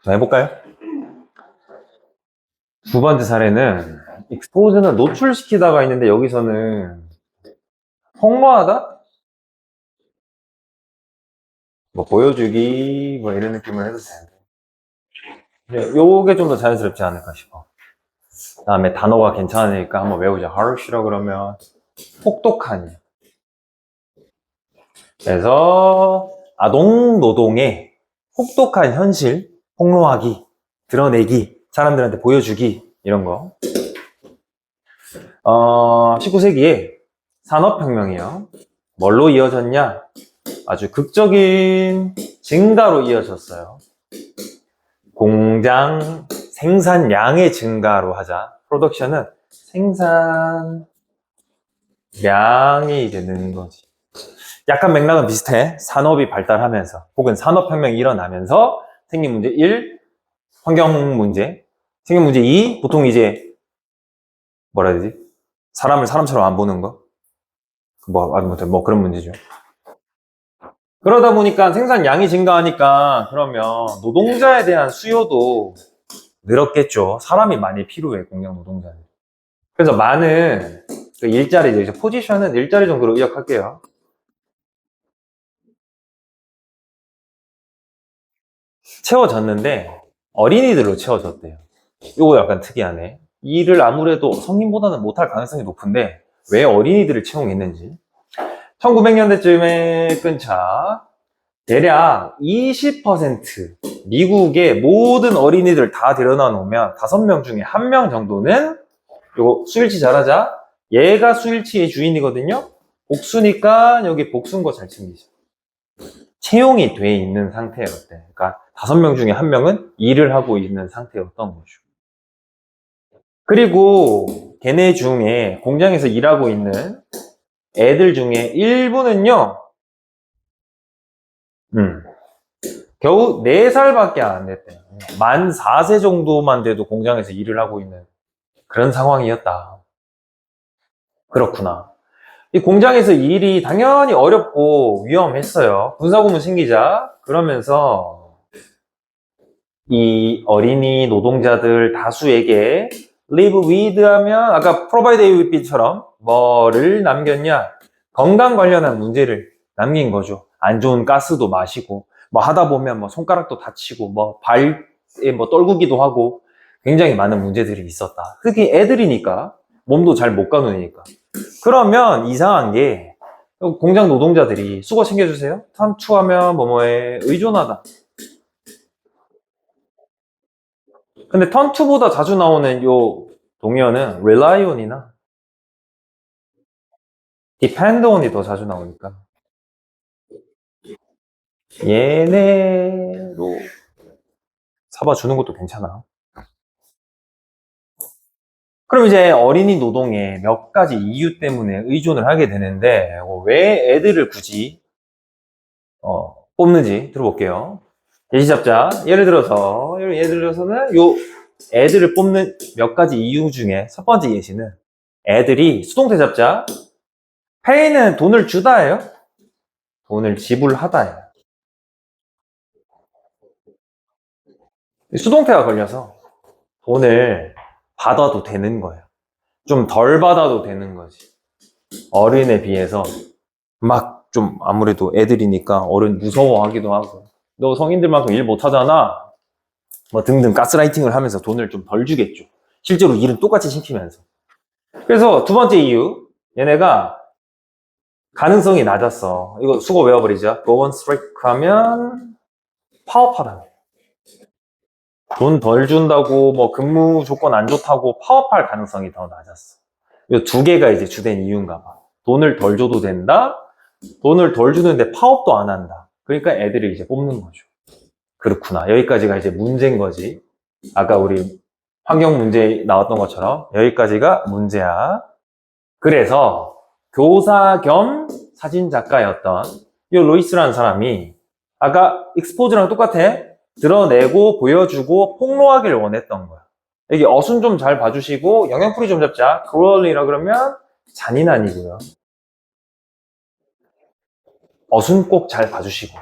자, 해볼까요? 두 번째 사례는 expose는 노출시키다가 있는데 여기서는 폭로하다? 뭐 보여주기 뭐 이런 느낌을 해도 되는데 요게 좀 더 자연스럽지 않을까 싶어. 그 다음에 단어가 괜찮으니까 한번 외우자. harsh라고 그러면 혹독하니. 그래서 아동 노동의 혹독한 현실 폭로하기, 드러내기, 사람들한테 보여주기 이런 거. 19세기에 산업혁명이요. 뭘로 이어졌냐? 아주 극적인 증가로 이어졌어요. 공장 생산량의 증가로 하자. 프로덕션은 생산량이 이제 느는 거지. 약간 맥락은 비슷해. 산업이 발달하면서 혹은 산업혁명이 일어나면서 생긴 문제 1, 환경 문제. 생긴 문제 2, 보통 이제 뭐라 해야 되지? 사람을 사람처럼 안 보는 거. 뭐 그런 문제죠. 그러다 보니까 생산량이 증가하니까 그러면 노동자에 대한 수요도 늘었겠죠. 사람이 많이 필요해, 공장 노동자는. 그래서 많은 그 일자리, 이제 포지션은 일자리 정도로 의역할게요. 채워졌는데 어린이들로 채워졌대요. 이거 약간 특이하네. 일을 아무래도 성인보다는 못할 가능성이 높은데 왜 어린이들을 채용했는지. 1900년대쯤에 끊자 대략 20% 미국의 모든 어린이들 다 데려다 놓으면 5명 중에 1명 정도는 요거 수일치 잘하자. 얘가 수일치의 주인이거든요. 복수니까 여기 복수인 거 잘 챙기죠. 채용이 돼 있는 상태였대. 그러니까 5명 중에 1명은 일을 하고 있는 상태였던 거죠. 그리고 걔네 중에 공장에서 일하고 있는 애들 중에 일부는요, 겨우 4살밖에 안 됐대요. 만 4세 정도만 돼도 공장에서 일을 하고 있는 그런 상황이었다. 그렇구나. 이 공장에서 일이 당연히 어렵고 위험했어요. 군사고문 생기자. 그러면서 이 어린이 노동자들 다수에게 live with 하면 아까 provide with처럼 뭐를 남겼냐? 건강 관련한 문제를 남긴 거죠. 안 좋은 가스도 마시고 뭐 하다 보면 뭐 손가락도 다치고 뭐 발에 뭐 떨구기도 하고 굉장히 많은 문제들이 있었다. 특히 애들이니까 몸도 잘 못 가누니까. 그러면 이상한 게 공장 노동자들이 수거 챙겨주세요. 턴2하면 뭐뭐에 의존하다. 근데 턴2보다 자주 나오는 요 동의어는 rely on이나 depend on이 더 자주 나오니까 얘네로 잡아주는 것도 괜찮아. 그럼 이제 어린이 노동에 몇 가지 이유 때문에 의존을 하게 되는데 왜 애들을 굳이 뽑는지 들어볼게요. 예시 잡자. 예를 들어서는 요 애들을 뽑는 몇 가지 이유 중에 첫 번째 예시는 애들이 수동태 잡자. pay는 돈을 주다예요. 돈을 지불하다예요. 수동태가 걸려서 돈을 받아도 되는 거예요. 좀 덜 받아도 되는 거지. 어른에 비해서 막 좀 아무래도 애들이니까 어른 무서워하기도 하고 너 성인들만큼 일 못하잖아 뭐 등등 가스라이팅을 하면서 돈을 좀 덜 주겠죠. 실제로 일은 똑같이 시키면서. 그래서 두 번째 이유, 얘네가 가능성이 낮았어. 이거 수고 외워버리자. go on strike 하면 파업하다. 돈 덜 준다고 뭐 근무 조건 안 좋다고 파업할 가능성이 더 낮았어. 이 두 개가 이제 주된 이유인가 봐. 돈을 덜 줘도 된다. 돈을 덜 주는데 파업도 안 한다. 그러니까 애들을 이제 뽑는 거죠. 그렇구나. 여기까지가 이제 문제인 거지. 아까 우리 환경 문제 나왔던 것처럼 여기까지가 문제야. 그래서 교사 겸 사진 작가였던 이 로이스라는 사람이 아까 익스포즈랑 똑같아. 드러내고 보여주고 폭로하기를 원했던 거야. 여기 어순 좀 잘 봐주시고 영향풀이 좀 잡자. cruelly라 그러면 잔인한이고요. 어순 꼭 잘 봐주시고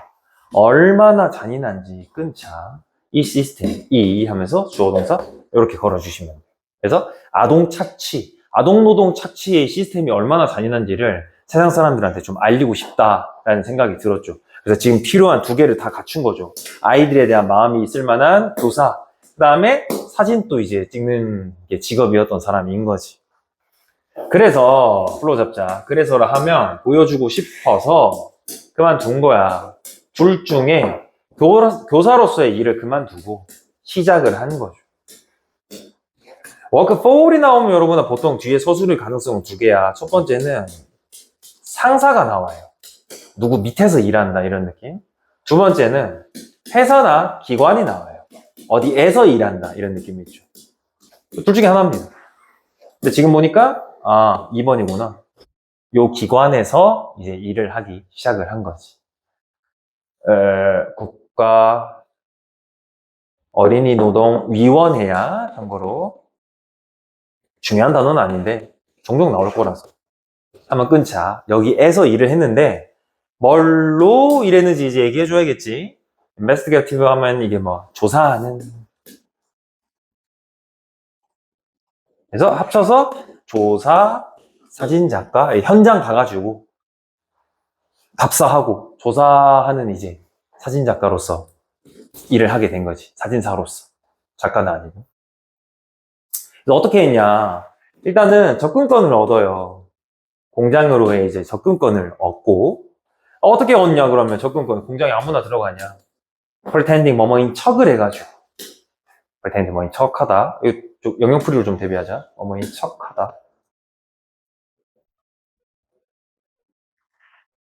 얼마나 잔인한지 끊자. 이 시스템, 이 하면서 주어 동사 이렇게 걸어주시면 돼요. 그래서 아동 착취, 아동 노동 착취의 시스템이 얼마나 잔인한지를 세상 사람들한테 좀 알리고 싶다라는 생각이 들었죠. 그래서 지금 필요한 두 개를 다 갖춘 거죠. 아이들에 대한 마음이 있을 만한 교사, 그 다음에 사진도 이제 찍는 게 직업이었던 사람인 거지. 그래서 플로우 잡자. 그래서라 하면 보여주고 싶어서 그만둔 거야. 둘 중에 교사로서의 일을 그만두고 시작을 한 거죠. 워크 for이 나오면 여러분은 보통 뒤에 서술일 가능성은 두 개야. 첫 번째는 상사가 나와요. 누구 밑에서 일한다 이런 느낌. 두 번째는 회사나 기관이 나와요. 어디에서 일한다 이런 느낌이 있죠. 둘 중에 하나입니다. 근데 지금 보니까 2번이구나. 요 기관에서 이제 일을 하기 시작을 한 거지. 국가 어린이 노동 위원회야. 참고로 중요한 단어는 아닌데 종종 나올 거라서 한번 끊자. 여기에서 일을 했는데 뭘로 일했는지 이제 얘기해 줘야겠지. investigative 하면 이게 뭐 조사하는. 그래서 합쳐서 조사, 사진작가, 현장 가가지고 답사하고 조사하는 이제 사진작가로서 일을 하게 된 거지. 사진사로서. 작가는 아니고. 그래서 어떻게 했냐. 일단은 접근권을 얻어요. 공장으로의 이제 접근권을 얻고. 어떻게 얻냐, 그러면 접근권. 공장에 아무나 들어가냐. pretending 뭐뭐인 척을 해가지고. pretending 뭐뭐인 척하다. 영역풀이로 좀 대비하자. 뭐뭐인 척하다.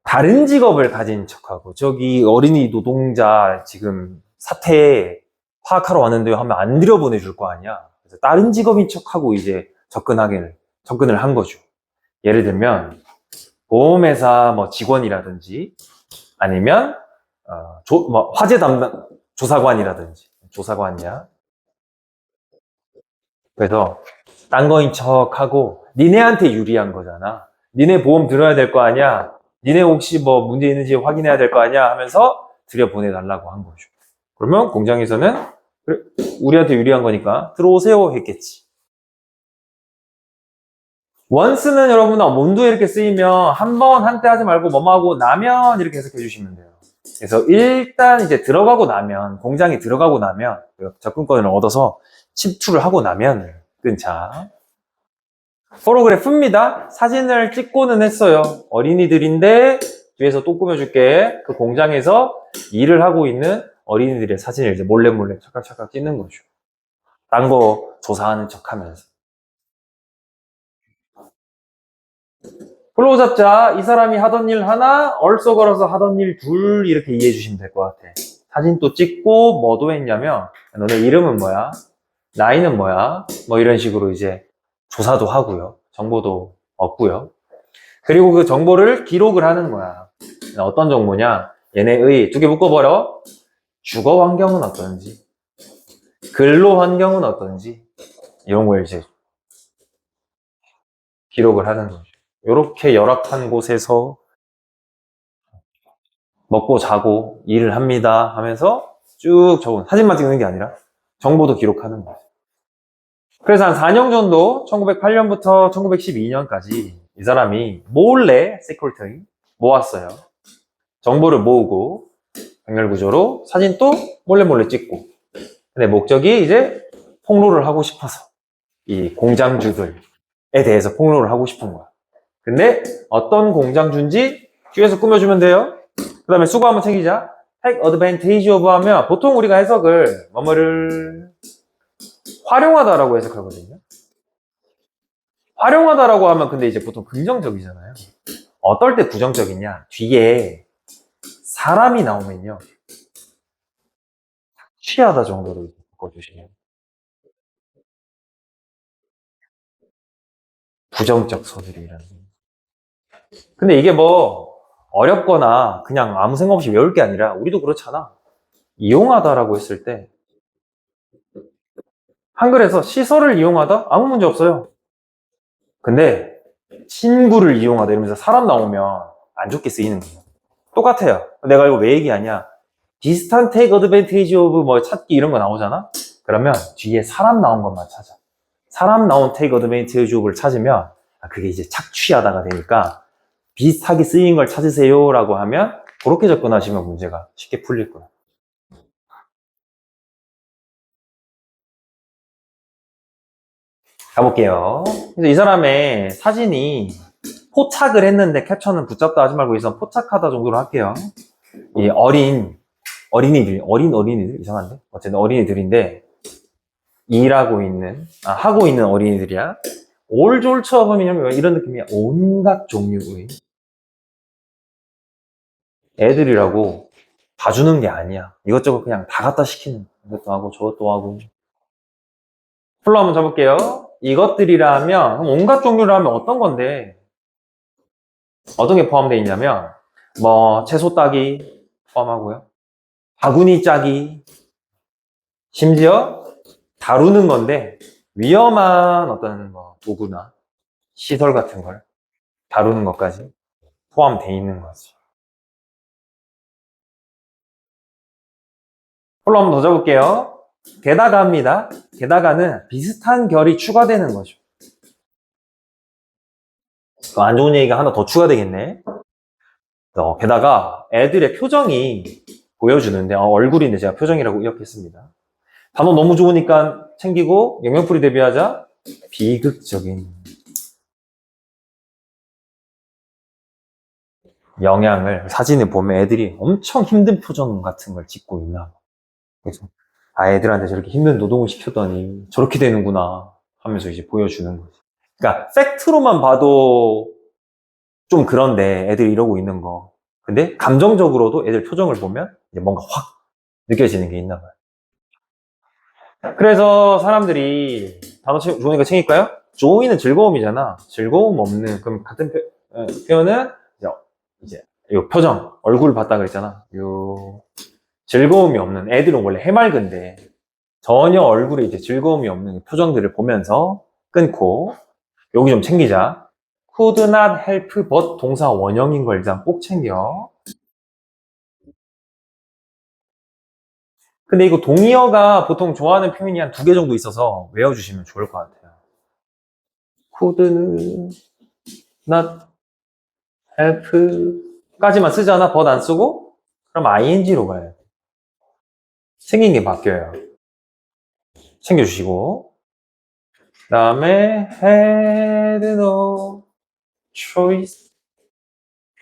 다른 직업을 가진 척하고, 저기 어린이 노동자 지금 사태 파악하러 왔는데요 하면 안 들여보내줄 거 아니야. 그래서 다른 직업인 척하고 이제 접근을 한 거죠. 예를 들면, 보험회사 뭐 직원이라든지, 아니면, 화재 담당 조사관이라든지, 조사관이야. 그래서, 딴 거인 척하고, 니네한테 유리한 거잖아. 니네 보험 들어야 될 거 아니야. 니네 혹시 뭐 문제 있는지 확인해야 될 거 아니야 하면서 들여보내달라고 한 거죠. 그러면 공장에서는 그래, 우리한테 유리한 거니까 들어오세요 했겠지. once는 여러분아 문도에 이렇게 쓰이면 한 번 한때 하지 말고 뭐뭐 하고 나면 이렇게 해석해 주시면 돼요. 그래서 일단 이제 들어가고 나면, 공장에 들어가고 나면 접근권을 얻어서 침투를 하고 나면 끊자. 포토그래프입니다. 사진을 찍고는 했어요. 어린이들인데 뒤에서 또 꾸며줄게. 그 공장에서 일을 하고 있는 어린이들의 사진을 이제 몰래 찰칵찰칵 찍는 거죠. 딴 거 조사하는 척 하면서. 플로우 잡자. 이 사람이 하던 일 하나, 얼쏘 걸어서 하던 일 둘 이렇게 이해해 주시면 될 것 같아. 사진 또 찍고 뭐도 했냐면 너네 이름은 뭐야? 나이는 뭐야? 뭐 이런 식으로 이제 조사도 하고요. 정보도 얻고요. 그리고 그 정보를 기록을 하는 거야. 어떤 정보냐? 얘네의 두 개 묶어버려. 주거 환경은 어떤지, 근로 환경은 어떤지, 이런 걸 이제 기록을 하는 거죠. 이렇게 열악한 곳에서 먹고 자고 일을 합니다 하면서 쭉 적은, 사진만 찍는 게 아니라 정보도 기록하는 거죠. 그래서 한 4년 정도 1908년부터 1912년까지 이 사람이 몰래 세크리터리 모았어요. 정보를 모으고 백렬 구조로 사진도 몰래 찍고. 근데 목적이 이제 폭로를 하고 싶어서 이 공장주들에 대해서 폭로를 하고 싶은 거야. 근데 어떤 공장주인지 뒤에서 꾸며주면 돼요. 그 다음에 수고 한번 챙기자. take advantage of 하면 보통 우리가 해석을 뭐뭐를 활용하다라고 해석하거든요. 활용하다라고 하면 근데 이제 보통 긍정적이잖아요. 어떨 때 부정적이냐? 뒤에 사람이 나오면요. 취하다 정도로 바꿔주시면 부정적 서술이라는. 근데 이게 뭐 어렵거나 그냥 아무 생각 없이 외울 게 아니라 우리도 그렇잖아. 이용하다라고 했을 때 한글에서 시설을 이용하다? 아무 문제 없어요. 근데 친구를 이용하다 이러면서 사람 나오면 안 좋게 쓰이는 거예요. 똑같아요. 내가 이거 왜 얘기하냐? 비슷한 take advantage of 뭐 찾기 이런 거 나오잖아? 그러면 뒤에 사람 나온 것만 찾아. 사람 나온 take advantage of를 찾으면 그게 이제 착취하다가 되니까 비슷하게 쓰인 걸 찾으세요 라고 하면 그렇게 접근하시면 문제가 쉽게 풀릴 거야. 가볼게요. 그래서 이 사람의 사진이 포착을 했는데 캡처는 붙잡다 하지 말고 여기서 포착하다 정도로 할게요. 이 어린이들 이상한데? 어쨌든 어린이들인데 하고 있는 어린이들이야. 올졸처음이냐면 이런 느낌이야. 온갖 종류의 애들이라고 봐주는 게 아니야. 이것저것 그냥 다 갖다 시키는 이것도 하고 저것도 하고. 풀로 한번 잡을게요. 이것들이라면 온갖 종류라면 어떤 건데 어떤 게 포함되어 있냐면 뭐 채소 따기 포함하고요. 바구니 짜기 심지어 다루는 건데 위험한 어떤 뭐 도구나 시설 같은 걸 다루는 것까지 포함되어 있는 거지. 폴로 한번 더 잡을게요. 게다가입니다. 게다가는 비슷한 결이 추가되는 거죠. 안 좋은 얘기가 하나 더 추가되겠네. 게다가 애들의 표정이 보여주는데 얼굴인데 제가 표정이라고 기억했습니다. 단어 너무 좋으니까 챙기고 영역풀이 대비하자. 비극적인 영향을 사진을 보면 애들이 엄청 힘든 표정 같은 걸 찍고 있나. 그래서 애들한테 저렇게 힘든 노동을 시켰더니 저렇게 되는구나 하면서 이제 보여주는 거지. 그러니까 팩트로만 봐도 좀 그런데 애들이 이러고 있는 거. 근데 감정적으로도 애들 표정을 보면 이제 뭔가 확 느껴지는 게 있나 봐요. 그래서 사람들이 단어 좋으니까 챙길까요? joy는 즐거움이잖아. 즐거움 없는 그럼 같은 표현은 이제 요 표정 얼굴을 봤다 그랬잖아. 요 즐거움이 없는 애들은 원래 해맑은데 전혀 얼굴에 이제 즐거움이 없는 표정들을 보면서 끊고 여기 좀 챙기자. could not help but 동사 원형인 걸 일단 꼭 챙겨. 근데 이거 동의어가 보통 좋아하는 표현이 한 2개 정도 있어서 외워주시면 좋을 것 같아요. could not help 까지만 쓰잖아. but 안 쓰고 그럼 ing로 가요. 생긴 게 바뀌어요. 챙겨주시고 그 다음에 had no choice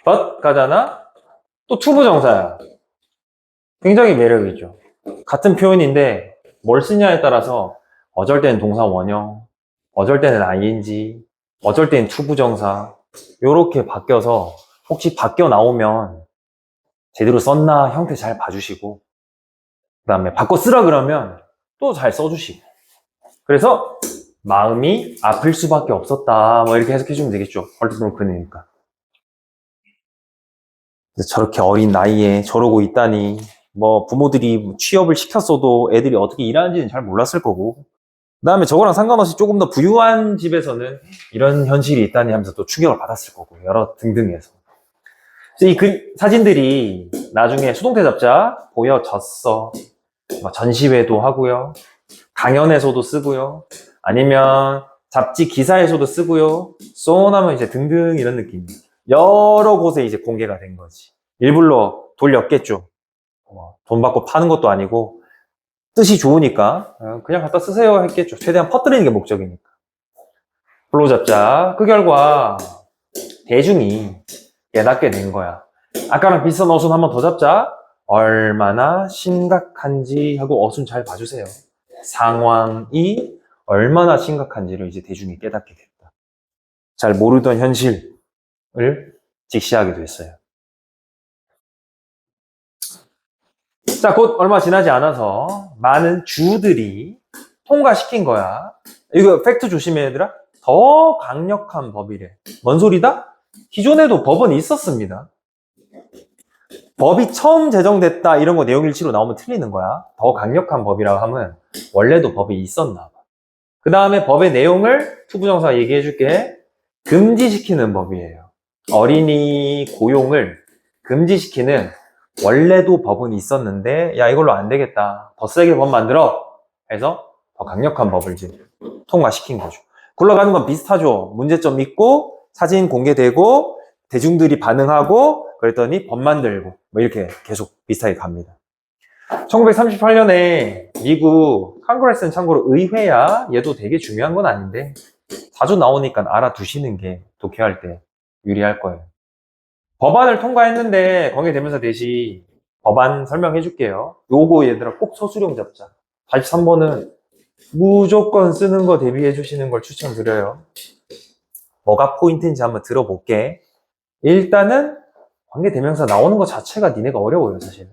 but 가잖아. 또 투부정사야. 굉장히 매력있죠. 같은 표현인데 뭘 쓰냐에 따라서 어쩔 때는 동사 원형, 어쩔 때는 ing, 어쩔 때는 투부정사 요렇게 바뀌어서 혹시 바뀌어 나오면 제대로 썼나 형태 잘 봐주시고 그 다음에 바꿔 쓰라 그러면 또 잘 써주시고 그래서 마음이 아플 수밖에 없었다 뭐 이렇게 해석해주면 되겠죠. 헐트브로큰이니까 저렇게 어린 나이에 저러고 있다니 뭐 부모들이 취업을 시켰어도 애들이 어떻게 일하는지는 잘 몰랐을 거고 그 다음에 저거랑 상관없이 조금 더 부유한 집에서는 이런 현실이 있다니 하면서 또 충격을 받았을 거고 여러 등등해서 이 사진들이 나중에 수동태 잡자 보여졌어 뭐 전시회도 하고요 강연에서도 쓰고요 아니면 잡지 기사에서도 쓰고요 쏘나면 이제 등등 이런 느낌 여러 곳에 이제 공개가 된 거지 일부러 돌렸겠죠 돈 받고 파는 것도 아니고 뜻이 좋으니까 그냥 갖다 쓰세요 했겠죠 최대한 퍼뜨리는 게 목적이니까 불로 잡자 그 결과 대중이 깨닫게 된 거야 아까랑 비슷한 어순 한번 더 잡자 얼마나 심각한지 하고 어순 잘 봐주세요 상황이 얼마나 심각한지를 이제 대중이 깨닫게 됐다 잘 모르던 현실을 직시하게 됐어요 자, 곧 얼마 지나지 않아서 많은 주들이 통과시킨 거야. 이거 팩트 조심해 얘들아. 더 강력한 법이래. 뭔 소리다? 기존에도 법은 있었습니다. 법이 처음 제정됐다 이런 거 내용일치로 나오면 틀리는 거야. 더 강력한 법이라고 하면 원래도 법이 있었나 봐. 그 다음에 법의 내용을 투부정사 얘기해 줄게. 금지시키는 법이에요. 어린이 고용을 금지시키는 원래도 법은 있었는데 야 이걸로 안 되겠다. 더 세게 법 만들어. 해서 더 강력한 법을 이제 통과시킨 거죠. 굴러가는 건 비슷하죠. 문제점 있고 사진 공개되고 대중들이 반응하고 그랬더니 법 만들고 뭐 이렇게 계속 비슷하게 갑니다. 1938년에 미국 컨그레스는 참고로 의회야. 얘도 되게 중요한 건 아닌데 자주 나오니까 알아두시는 게 독해할 때 유리할 거예요. 법안을 통과했는데 거기에 대면서 대시 법안 설명해 줄게요. 요거 얘들아 꼭 서술형 잡자. 43번은 무조건 쓰는 거 대비해 주시는 걸 추천드려요. 뭐가 포인트인지 한번 들어볼게. 일단은 관계대명사 나오는 것 자체가 니네가 어려워요, 사실은.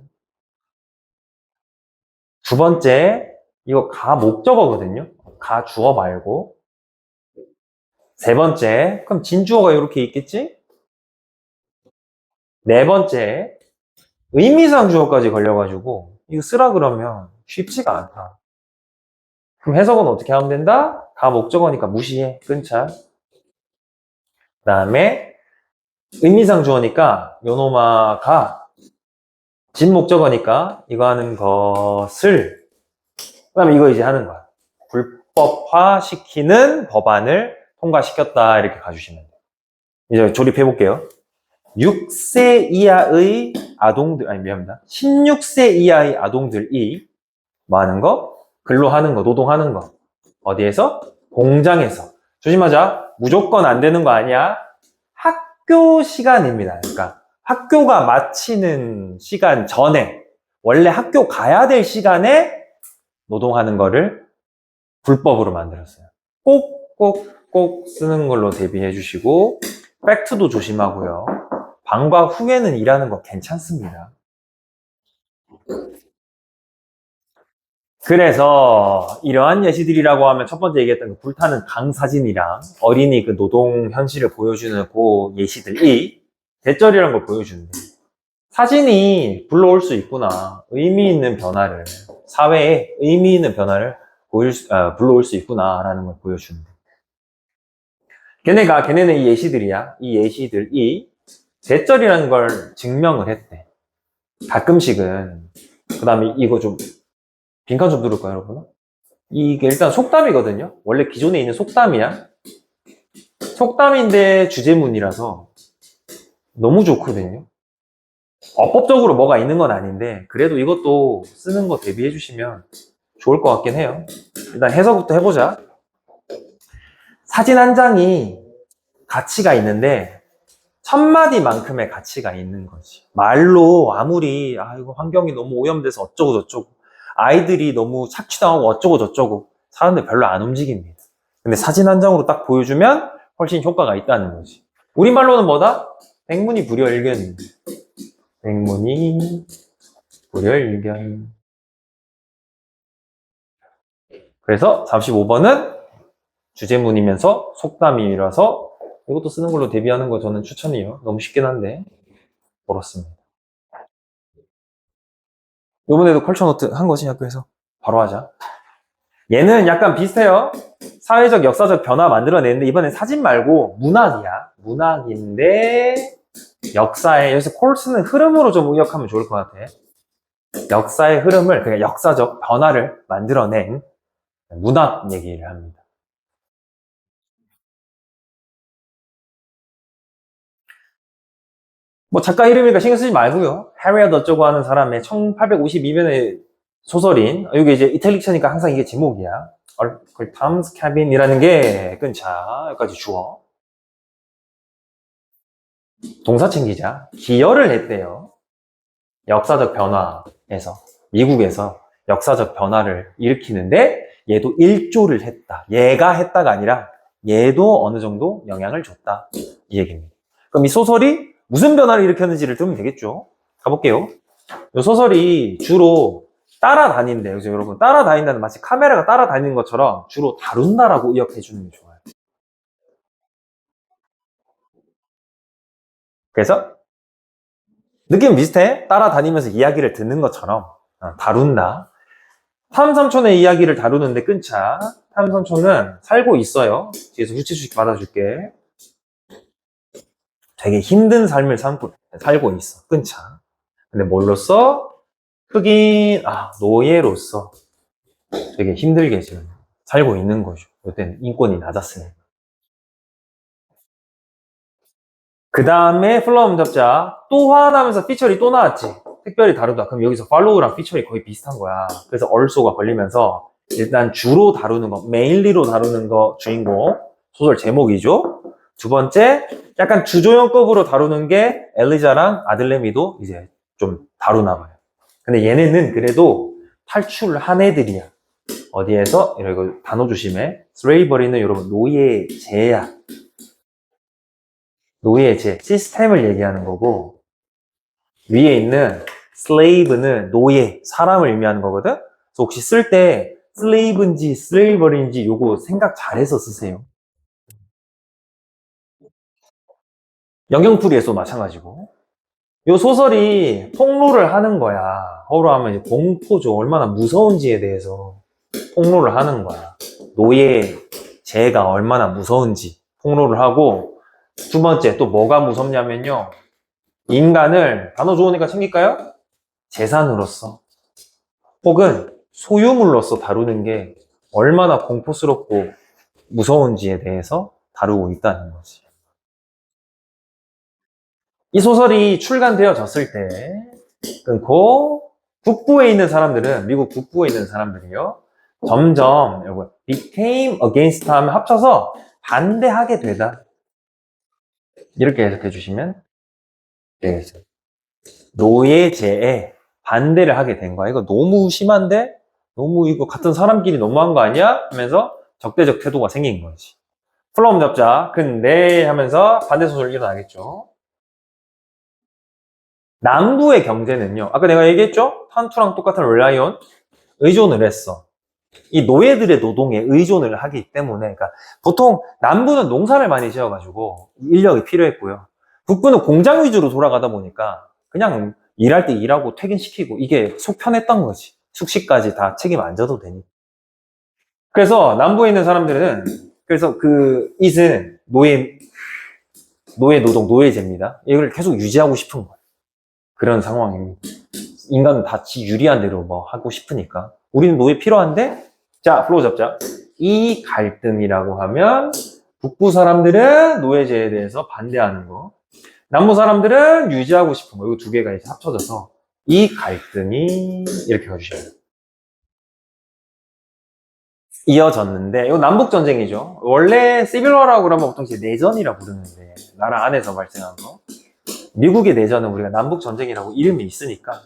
두 번째, 이거 가 목적어거든요. 가 주어 말고. 세 번째, 그럼 진주어가 이렇게 있겠지? 네 번째, 의미상 주어까지 걸려가지고 이거 쓰라 그러면 쉽지가 않다. 그럼 해석은 어떻게 하면 된다? 가 목적어니까 무시해. 끊자. 그 다음에 의미상 주어니까 요노마가 진 목적어니까 이거 하는 것을 그 다음에 이거 이제 하는 거야. 불법화 시키는 법안을 통과시켰다 이렇게 가주시면 돼요. 이제 조립해 볼게요. 6세 이하의 아동들, 아니 미안합니다. 16세 이하의 아동들이 뭐 하는 거? 근로하는 거, 노동하는 거. 어디에서? 공장에서. 조심하자. 무조건 안 되는 거 아니야. 학교 시간입니다. 그러니까 학교가 마치는 시간 전에 원래 학교 가야 될 시간에 노동하는 거를 불법으로 만들었어요. 꼭 쓰는 걸로 대비해 주시고 팩트도 조심하고요. 방과 후에는 일하는 거 괜찮습니다. 그래서 이러한 예시들이라고 하면 첫 번째 얘기했던 그 불타는 강사진이랑 어린이 그 노동 현실을 보여주는 그 예시들이 대절이라는 걸 보여주는데 사진이 불러올 수 있구나. 의미 있는 변화를 사회에 의미 있는 변화를 불러올 수 있구나라는 걸 보여주는데 걔네는 이 예시들이야. 이 예시들이 대절이라는 걸 증명을 했대. 가끔씩은 그 다음에 이거 좀 빈칸 좀 누를까요, 여러분? 이게 일단 속담이거든요. 원래 기존에 있는 속담이야. 속담인데 주제문이라서 너무 좋거든요. 어법적으로 뭐가 있는 건 아닌데 그래도 이것도 쓰는 거 대비해 주시면 좋을 것 같긴 해요. 일단 해석부터 해보자. 사진 한 장이 가치가 있는데 1000마디만큼의 가치가 있는 거지. 말로 아무리 이거 환경이 너무 오염돼서 어쩌고 저쩌고 아이들이 너무 착취당하고 어쩌고 저쩌고 사람들 별로 안 움직입니다. 근데 사진 한 장으로 딱 보여주면 훨씬 효과가 있다는 거지. 우리말로는 뭐다? 백문이 불여일견. 백문이 불여일견. 그래서 35번은 주제문이면서 속담이라서 이것도 쓰는 걸로 대비하는 거 저는 추천이에요. 너무 쉽긴 한데 그렇습니다. 요번에도 컬처노트 한 거지 학교에서 바로 하자. 얘는 약간 비슷해요. 사회적 역사적 변화 만들어내는데 이번엔 사진 말고 문학이야. 문학인데 역사의 여기서 콜스는 흐름으로 좀 의역하면 좋을 것 같아. 역사의 흐름을 그냥 역사적 변화를 만들어낸 문학 얘기를 합니다. 뭐 작가 이름이니까 신경 쓰지 말고요. 해리엇 어쩌고 하는 사람의 1852년의 소설인 이게 이제 이탈릭처니까 항상 이게 제목이야. 탐스 캐빈이라는 게 끊자 여기까지 주어. 동사 챙기자. 기여를 했대요. 역사적 변화에서 미국에서 역사적 변화를 일으키는데 얘도 일조를 했다. 얘가 했다가 아니라 얘도 어느 정도 영향을 줬다. 이 얘기입니다. 그럼 이 소설이 무슨 변화를 일으켰는지를 들으면 되겠죠. 가볼게요. 이 소설이 주로 따라다닌대요. 그래서 여러분 따라다닌다는 마치 카메라가 따라다니는 것처럼 주로 다룬다라고 의역해 주는 게 좋아요. 그래서 느낌은 비슷해. 따라다니면서 이야기를 듣는 것처럼 다룬다. 탐삼촌의 이야기를 다루는데 끊자. 탐삼촌은 살고 있어요. 뒤에서 후치수식 받아줄게. 되게 힘든 삶을 살고 있어. 끊자. 근데 뭘로써? 흑인, 노예로서 되게 힘들게 지금 살고 있는 거죠. 그때는 인권이 낮았으니까. 그 다음에 플라워 문답자 또 화나면서 피처리 또 나왔지. 특별히 다루다. 그럼 여기서 팔로우랑 피처리 거의 비슷한 거야. 그래서 얼소가 걸리면서 일단 주로 다루는 거, 메인리로 다루는 거 주인공, 소설 제목이죠. 두 번째, 약간 주조연급으로 다루는 게 엘리자랑 아들레미도 이제 좀 다루나 봐요. 근데 얘네는 그래도 탈출한 애들이야. 어디에서? 이거 단어 조심해. 슬레이버리는 여러분 노예제야. 노예제, 시스템을 얘기하는 거고, 위에 있는 slave는 노예, 사람을 의미하는 거거든? 그래서 혹시 쓸 때 slave인지 slaver인지 요거 생각 잘해서 쓰세요. 영경풀이에서 마찬가지고. 요 소설이 폭로를 하는 거야. 허로 하면 이제 공포죠. 얼마나 무서운지에 대해서 폭로를 하는 거야. 노예제가 얼마나 무서운지 폭로를 하고, 두 번째 또 뭐가 무섭냐면요. 인간을, 단어 좋으니까 챙길까요? 재산으로서 혹은 소유물로서 다루는 게 얼마나 공포스럽고 무서운지에 대해서 다루고 있다는 거지. 이 소설이 출간되어졌을 때 끊고 북부에 있는 사람들은, 미국 북부에 있는 사람들이요, 점점 여러분 became against 하면 합쳐서 반대하게 되다, 이렇게 해석해 주시면 되겠어요. 노예제에 반대를 하게 된 거야. 이거 너무 심한데? 너무 이거 같은 사람끼리 너무한 거 아니야? 하면서 적대적 태도가 생긴 거지. 플럼 잡자. 근데 하면서 반대 소설 일어나겠죠. 남부의 경제는요. 아까 내가 얘기했죠? 탄투랑 똑같은 릴라이온 의존을 했어. 이 노예들의 노동에 의존을 하기 때문에, 그러니까 보통 남부는 농사를 많이 지어가지고 인력이 필요했고요. 북부는 공장 위주로 돌아가다 보니까 그냥 일할 때 일하고 퇴근시키고 이게 속 편했던 거지. 숙식까지 다 책임 안 져도 되니. 그래서 남부에 있는 사람들은, 그래서 그 it은 노예 노동, 노예제입니다. 이걸 계속 유지하고 싶은 거예요. 그런 상황입니다. 인간은 다 지 유리한 대로 뭐 하고 싶으니까. 우리는 노예 필요한데? 자, 플로우 잡자. 이 갈등이라고 하면 북부 사람들은 노예제에 대해서 반대하는 거, 남부 사람들은 유지하고 싶은 거, 이 두 개가 이제 합쳐져서 이 갈등이 이렇게 가주셔야 돼요. 이어졌는데, 이거 남북전쟁이죠. 원래 시빌워라고 그러면 보통 이제 내전이라 부르는데, 나라 안에서 발생한 거. 미국의 내전은 우리가 남북전쟁이라고 이름이 있으니까,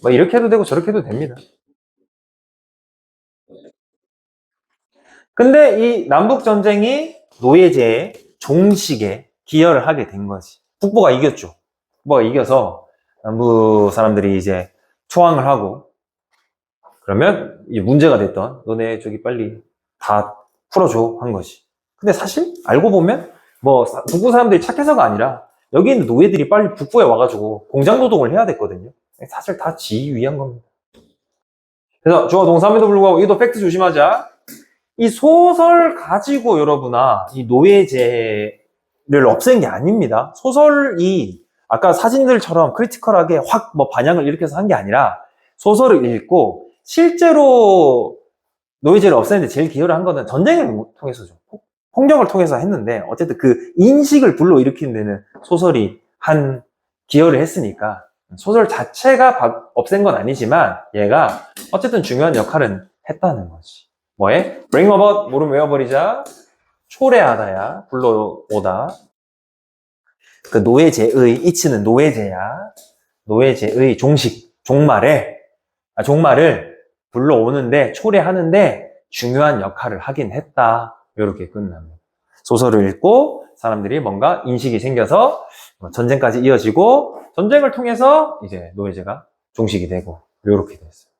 뭐 이렇게 해도 되고 저렇게 해도 됩니다. 근데 이 남북전쟁이 노예제의 종식에 기여를 하게 된 거지. 북부가 이겼죠. 북부가 이겨서 남부 사람들이 이제 투항을 하고, 그러면 이 문제가 됐던 너네 저기 빨리 다 풀어줘 한 거지. 근데 사실 알고 보면 뭐 북부 사람들이 착해서가 아니라 여기 있는 노예들이 빨리 북부에 와가지고 공장 노동을 해야 됐거든요. 사실 다 지휘 위한 겁니다. 그래서 주어 동사임에도 불구하고 이도 팩트 조심하자. 이 소설 가지고 여러분아 이 노예제를 없앤 게 아닙니다. 소설이 아까 사진들처럼 크리티컬하게 확 뭐 반향을 일으켜서 한 게 아니라, 소설을 읽고 실제로 노예제를 없애는데 제일 기여를 한 거는 전쟁을 통해서죠. 폭력을 통해서 했는데 어쨌든 그 인식을 불러일으키는 데는 소설이 한 기여를 했으니까, 소설 자체가 없앤 건 아니지만 얘가 어쨌든 중요한 역할은 했다는 거지. 뭐에? bring about, 모르면 외워버리자. 초래하다야, 불러오다. 그 노예제의, 이치는 노예제야. 노예제의 종식, 종말을 불러오는데, 초래하는데 중요한 역할을 하긴 했다. 이렇게 끝납니다. 소설을 읽고 사람들이 뭔가 인식이 생겨서 전쟁까지 이어지고, 전쟁을 통해서 이제 노예제가 종식이 되고, 이렇게 됐어요.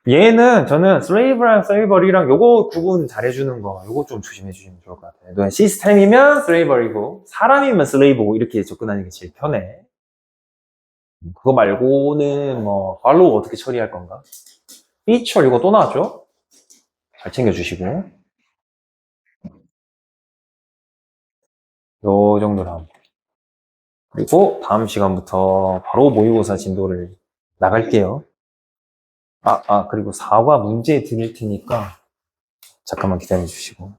얘는 저는 slave랑 slavery랑 요거 구분 잘해주는 거, 요거 좀 조심해 주시면 좋을 것 같아요. 시스템이면 slavery고 사람이면 slave고 이렇게 접근하는 게 제일 편해. 그거 말고는 뭐 팔로우 어떻게 처리할 건가? feature 이거 또 나왔죠? 잘 챙겨주시고, 요 정도로 하면 그리고 다음 시간부터 바로 모의고사 진도를 나갈게요. 그리고 4과 문제 드릴 테니까 잠깐만 기다려 주시고.